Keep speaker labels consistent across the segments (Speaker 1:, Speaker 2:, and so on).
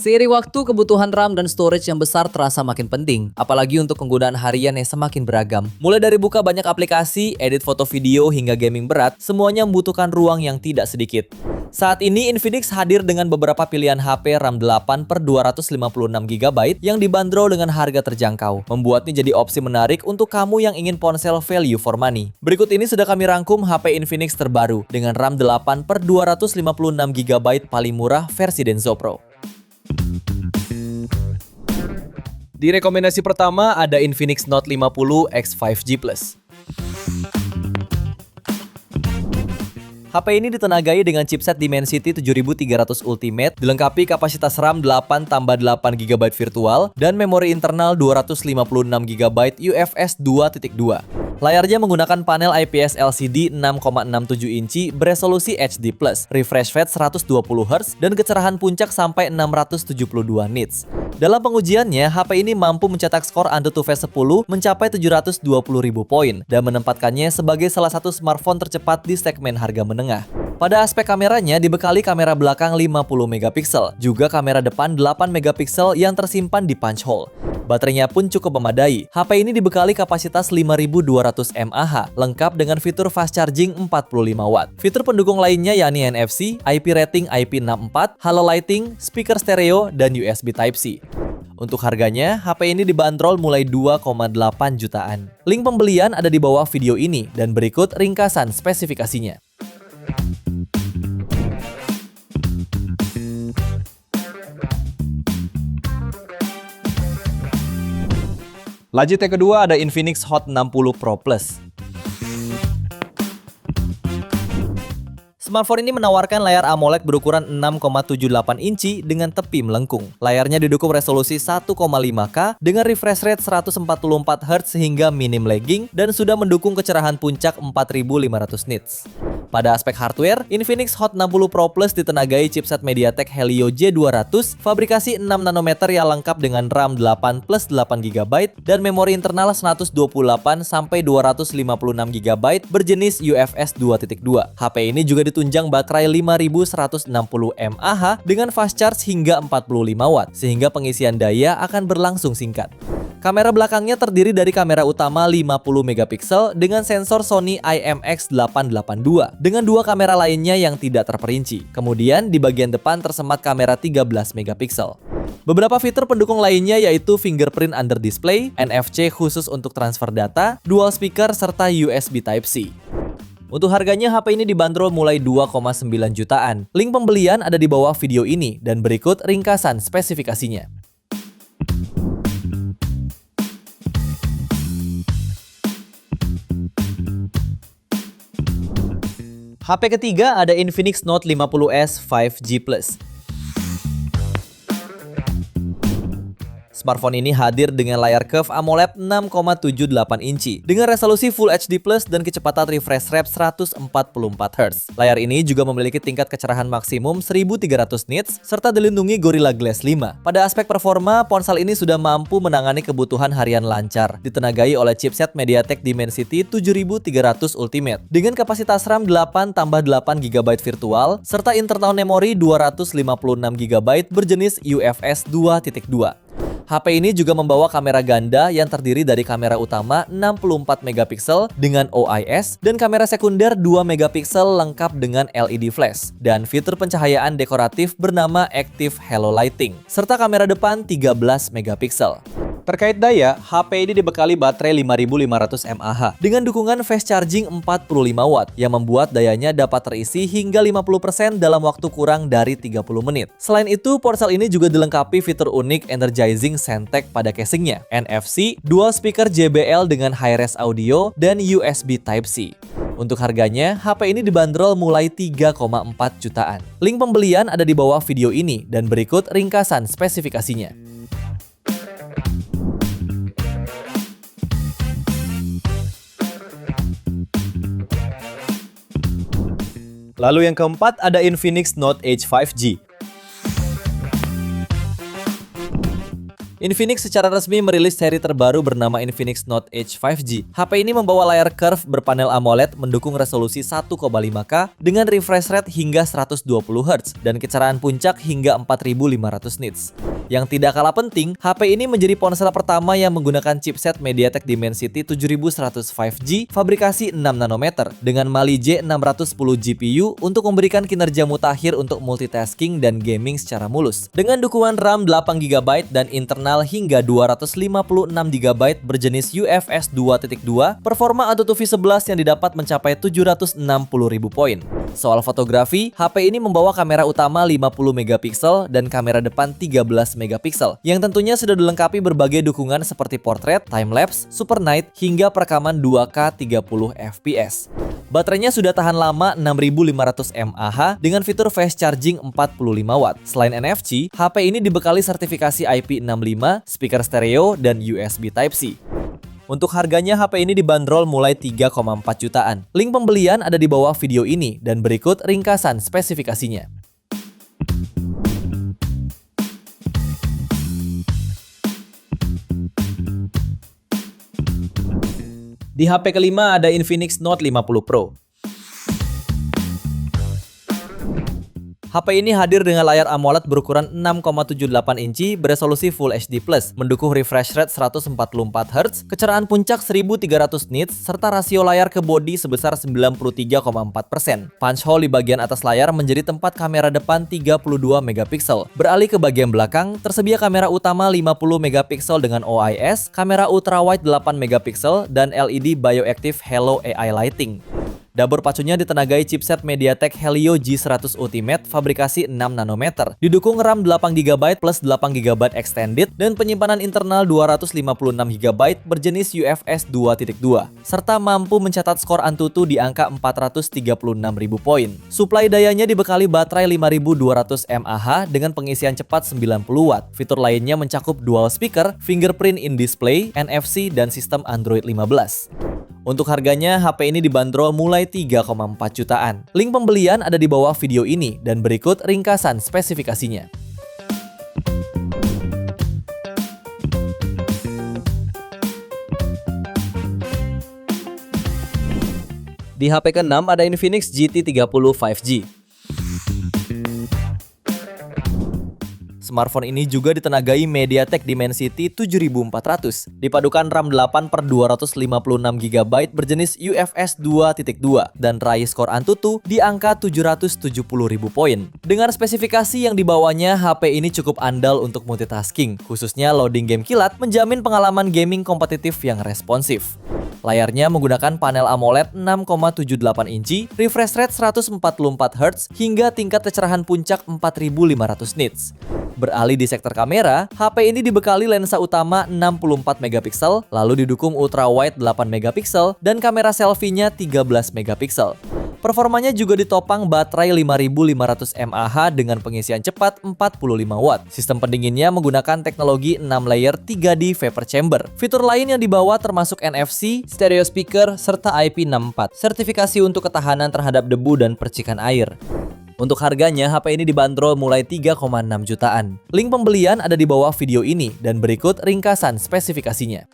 Speaker 1: Seiring waktu, kebutuhan RAM dan storage yang besar terasa makin penting, apalagi untuk penggunaan harian yang semakin beragam. Mulai dari buka banyak aplikasi, edit foto video, hingga gaming berat, semuanya membutuhkan ruang yang tidak sedikit. Saat ini, Infinix hadir dengan beberapa pilihan HP RAM 8 per 256GB yang dibanderol dengan harga terjangkau, membuatnya jadi opsi menarik untuk kamu yang ingin ponsel value for money. Berikut ini sudah kami rangkum HP Infinix terbaru dengan RAM 8 per 256GB paling murah versi Denso Pro. Di rekomendasi pertama ada Infinix Note 50 X 5G Plus. HP ini ditenagai dengan chipset Dimensity 7300 Ultimate, dilengkapi kapasitas RAM 8 tambah 8GB virtual, dan memori internal 256GB UFS 2.2. Layarnya menggunakan panel IPS LCD 6,67 inci beresolusi HD+, refresh rate 120Hz, dan kecerahan puncak sampai 672 nits. Dalam pengujiannya, HP ini mampu mencetak skor Antutu V10 mencapai 720.000 poin dan menempatkannya sebagai salah satu smartphone tercepat di segmen harga menengah. Pada aspek kameranya dibekali kamera belakang 50MP, juga kamera depan 8MP yang tersimpan di punch hole. Baterainya pun cukup memadai. HP ini dibekali kapasitas 5200 mAh, lengkap dengan fitur fast charging 45W. Fitur pendukung lainnya yakni NFC, IP rating IP64, halo lighting, speaker stereo, dan USB Type-C. Untuk harganya, HP ini dibanderol mulai 2,8 jutaan. Link pembelian ada di bawah video ini, dan berikut ringkasan spesifikasinya. Lanjut yang kedua ada Infinix Hot 60 Pro Plus. Smartphone ini menawarkan layar AMOLED berukuran 6,78 inci dengan tepi melengkung. Layarnya didukung resolusi 1,5K dengan refresh rate 144Hz hingga minim lagging dan sudah mendukung kecerahan puncak 4500 nits. Pada aspek hardware, Infinix Hot 60 Pro Plus ditenagai chipset MediaTek Helio J200, fabrikasi 6nm yang lengkap dengan RAM 8 plus 8GB dan memori internal 128-256GB berjenis UFS 2.2. HP ini juga ditunjang baterai 5160 mAh dengan fast charge hingga 45W, sehingga pengisian daya akan berlangsung singkat. Kamera belakangnya terdiri dari kamera utama 50MP dengan sensor Sony IMX882 dengan dua kamera lainnya yang tidak terperinci. Kemudian di bagian depan tersemat kamera 13MP. Beberapa fitur pendukung lainnya yaitu fingerprint under display, NFC khusus untuk transfer data, dual speaker, serta USB Type-C. Untuk harganya, HP ini dibanderol mulai 2,9 jutaan. Link pembelian ada di bawah video ini, dan berikut ringkasan spesifikasinya. HP ketiga ada Infinix Note 50S 5G Plus. Smartphone ini hadir dengan layar curve AMOLED 6,78 inci dengan resolusi Full HD Plus dan kecepatan refresh rate 144Hz. Layar ini juga memiliki tingkat kecerahan maksimum 1300 nits serta dilindungi Gorilla Glass 5. Pada aspek performa, ponsel ini sudah mampu menangani kebutuhan harian lancar, ditenagai oleh chipset MediaTek Dimensity 7300 Ultimate dengan kapasitas RAM 8 tambah 8GB virtual serta internal memori 256GB berjenis UFS 2.2. HP ini juga membawa kamera ganda yang terdiri dari kamera utama 64MP dengan OIS dan kamera sekunder 2MP lengkap dengan LED flash dan fitur pencahayaan dekoratif bernama Active Halo Lighting serta kamera depan 13MP. Terkait daya, HP ini dibekali baterai 5500 mAh dengan dukungan fast charging 45W yang membuat dayanya dapat terisi hingga 50% dalam waktu kurang dari 30 menit. Selain itu, ponsel ini juga dilengkapi fitur unik Energizing SendTech pada casingnya, NFC, dual speaker JBL dengan high-res audio, dan USB Type-C. Untuk harganya, HP ini dibanderol mulai 3,4 jutaan. Link pembelian ada di bawah video ini dan berikut ringkasan spesifikasinya. Lalu yang keempat ada Infinix Note Edge 5G. Infinix secara resmi merilis seri terbaru bernama Infinix Note Edge 5G. HP ini membawa layar curve berpanel AMOLED mendukung resolusi 1,5K dengan refresh rate hingga 120 Hz dan kecerahan puncak hingga 4500 nits. Yang tidak kalah penting, HP ini menjadi ponsel pertama yang menggunakan chipset MediaTek Dimensity 7100 5G fabrikasi 6 nanometer dengan Mali J610 GPU untuk memberikan kinerja mutakhir untuk multitasking dan gaming secara mulus. Dengan dukungan RAM 8GB dan internal hingga 256GB berjenis UFS 2.2, performa AnTuTu V11 yang didapat mencapai 760.000 poin. Soal fotografi, HP ini membawa kamera utama 50MP dan kamera depan 13MP, yang tentunya sudah dilengkapi berbagai dukungan seperti portrait, time-lapse, super night, hingga perekaman 2K 30fps. Baterainya sudah tahan lama 6500 mAh dengan fitur fast charging 45W. Selain NFC, HP ini dibekali sertifikasi IP65, speaker stereo, dan USB Type-C. Untuk harganya, HP ini dibanderol mulai 3,4 jutaan. Link pembelian ada di bawah video ini dan berikut ringkasan spesifikasinya. Di HP kelima ada Infinix Note 50 Pro. HP ini hadir dengan layar AMOLED berukuran 6,78 inci beresolusi Full HD+, mendukung refresh rate 144 Hz, kecerahan puncak 1300 nits, serta rasio layar ke bodi sebesar 93,4%. Punch hole di bagian atas layar menjadi tempat kamera depan 32MP. Beralih ke bagian belakang, tersedia kamera utama 50MP dengan OIS, kamera ultrawide 8MP, dan LED Bioactive Halo AI Lighting. Dashboard pacunya ditenagai chipset MediaTek Helio G100 Ultimate fabrikasi 6 nanometer. Didukung RAM 8GB plus 8GB extended dan penyimpanan internal 256GB berjenis UFS 2.2 serta mampu mencatat skor AnTuTu di angka 436.000 poin. Suplai dayanya dibekali baterai 5200 mAh dengan pengisian cepat 90W. Fitur lainnya mencakup dual speaker, fingerprint in display, NFC, dan sistem Android 15. Untuk harganya, HP ini dibanderol mulai 3,4 jutaan. Link pembelian ada di bawah video ini dan berikut ringkasan spesifikasinya. Di HP ke-6 ada Infinix GT30 5G. Smartphone ini juga ditenagai MediaTek Dimensity 7400, dipadukan RAM 8/256GB berjenis UFS 2.2 dan raih skor AnTuTu di angka 770.000 poin. Dengan spesifikasi yang dibawanya, HP ini cukup andal untuk multitasking, khususnya loading game kilat menjamin pengalaman gaming kompetitif yang responsif. Layarnya menggunakan panel AMOLED 6,78 inci, refresh rate 144 Hz, hingga tingkat kecerahan puncak 4500 nits. Beralih di sektor kamera, HP ini dibekali lensa utama 64MP, lalu didukung ultrawide 8MP dan kamera selfie-nya 13MP. Performanya juga ditopang baterai 5500 mAh dengan pengisian cepat 45W. Sistem pendinginnya menggunakan teknologi 6 layer 3D vapor chamber. Fitur lain yang dibawa termasuk NFC, stereo speaker, serta IP64, sertifikasi untuk ketahanan terhadap debu dan percikan air. Untuk harganya, HP ini dibanderol mulai 3,6 jutaan. Link pembelian ada di bawah video ini dan berikut ringkasan spesifikasinya.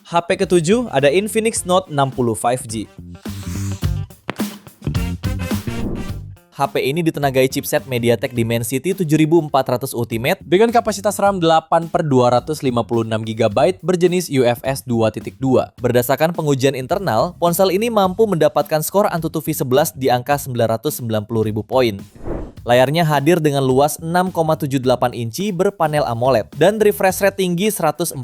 Speaker 1: HP ke-7 ada Infinix Note 60 5G. HP ini ditenagai chipset MediaTek Dimensity 7400 Ultimate dengan kapasitas RAM 8/256GB berjenis UFS 2.2. Berdasarkan pengujian internal, ponsel ini mampu mendapatkan skor AnTuTu V11 di angka 990.000 poin. Layarnya hadir dengan luas 6,78 inci berpanel AMOLED dan refresh rate tinggi 144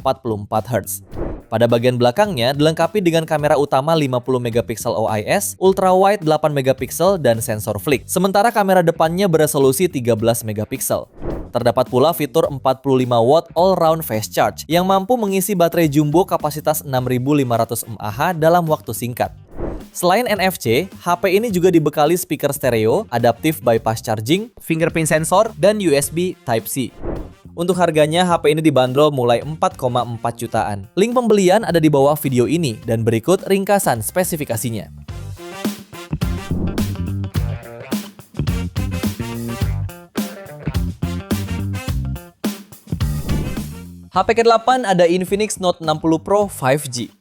Speaker 1: Hz. Pada bagian belakangnya dilengkapi dengan kamera utama 50MP OIS, ultrawide 8MP dan sensor flick. Sementara kamera depannya beresolusi 13MP. Terdapat pula fitur 45W all-round fast charge yang mampu mengisi baterai jumbo kapasitas 6500 mAh dalam waktu singkat. Selain NFC, HP ini juga dibekali speaker stereo, adaptive bypass charging, fingerprint sensor, dan USB Type-C. Untuk harganya, HP ini dibanderol mulai 4,4 jutaan. Link pembelian ada di bawah video ini dan berikut ringkasan spesifikasinya. HP ke-8 ada Infinix Note 60 Pro 5G.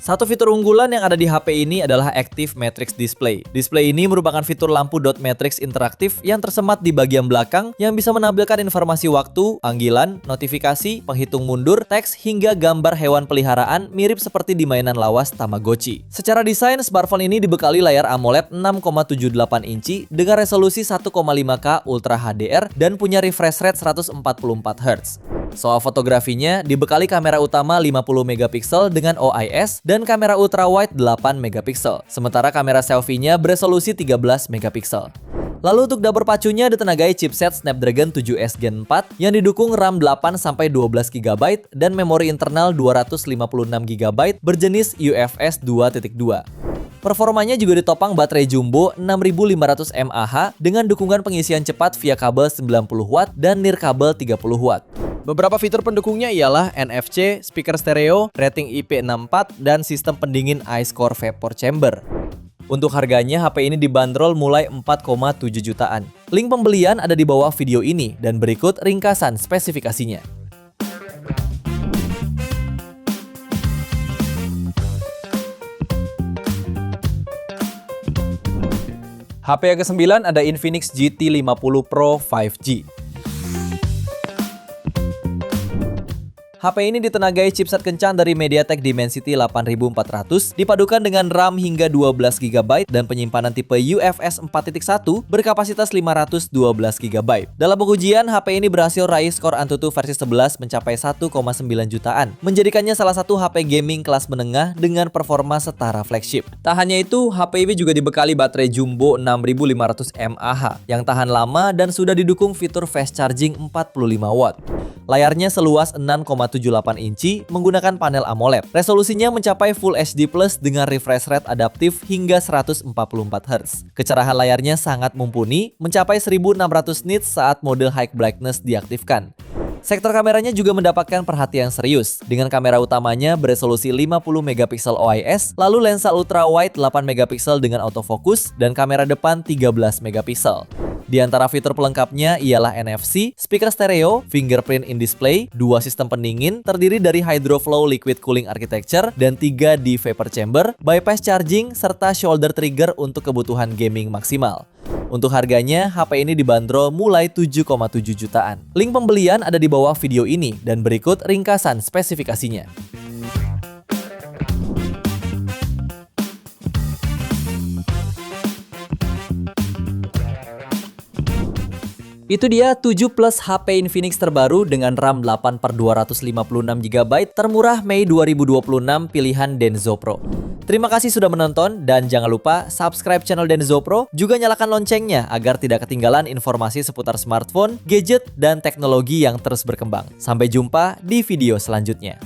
Speaker 1: Satu fitur unggulan yang ada di HP ini adalah Active Matrix Display. Display ini merupakan fitur lampu dot matrix interaktif yang tersemat di bagian belakang yang bisa menampilkan informasi waktu, panggilan, notifikasi, penghitung mundur, teks, hingga gambar hewan peliharaan mirip seperti di mainan lawas Tamagotchi. Secara desain, smartphone ini dibekali layar AMOLED 6,78 inci dengan resolusi 1,5K Ultra HDR dan punya refresh rate 144 Hz. Soal fotografinya, dibekali kamera utama 50 megapiksel dengan OIS dan kamera ultrawide 8 megapiksel. Sementara kamera selfie-nya beresolusi 13 megapiksel. Lalu untuk dapur pacunya ditenagai chipset Snapdragon 7S Gen 4 yang didukung RAM 8-12 GB dan memori internal 256 GB berjenis UFS 2.2. Performanya juga ditopang baterai jumbo 6500 mAh dengan dukungan pengisian cepat via kabel 90W dan nirkabel 30W. Beberapa fitur pendukungnya ialah NFC, speaker stereo, rating IP64, dan sistem pendingin Ice Core Vapor Chamber. Untuk harganya, HP ini dibanderol mulai 4,7 jutaan. Link pembelian ada di bawah video ini, dan berikut ringkasan spesifikasinya. HP yang ke-9 ada Infinix GT 50 Pro 5G. HP ini ditenagai chipset kencang dari MediaTek Dimensity 8400 dipadukan dengan RAM hingga 12 GB dan penyimpanan tipe UFS 4.1 berkapasitas 512 GB. Dalam pengujian, HP ini berhasil raih skor Antutu versi 11 mencapai 1,9 jutaan, menjadikannya salah satu HP gaming kelas menengah dengan performa setara flagship. Tak hanya itu, HP ini juga dibekali baterai jumbo 6500 mAh yang tahan lama dan sudah didukung fitur fast charging 45W. Layarnya seluas 6,78 inci menggunakan panel AMOLED. Resolusinya mencapai Full HD Plus dengan refresh rate adaptif hingga 144 Hz. Kecerahan layarnya sangat mumpuni, mencapai 1600 nits saat mode high brightness diaktifkan. Sektor kameranya juga mendapatkan perhatian serius, dengan kamera utamanya beresolusi 50 megapiksel OIS, lalu lensa ultra wide 8 megapiksel dengan autofocus, dan kamera depan 13 megapiksel. Di antara fitur pelengkapnya ialah NFC, speaker stereo, fingerprint in display, 2 sistem pendingin terdiri dari Hydroflow liquid cooling architecture, dan 3D vapor chamber, bypass charging, serta shoulder trigger untuk kebutuhan gaming maksimal. Untuk harganya, HP ini dibanderol mulai 7,7 jutaan. Link pembelian ada di bawah video ini dan berikut ringkasan spesifikasinya. Itu dia 7 Plus HP Infinix terbaru dengan RAM 8/256 GB termurah Mei 2026 pilihan Denso Pro. Terima kasih sudah menonton dan jangan lupa subscribe channel Denso Pro, juga nyalakan loncengnya agar tidak ketinggalan informasi seputar smartphone, gadget, dan teknologi yang terus berkembang. Sampai jumpa di video selanjutnya.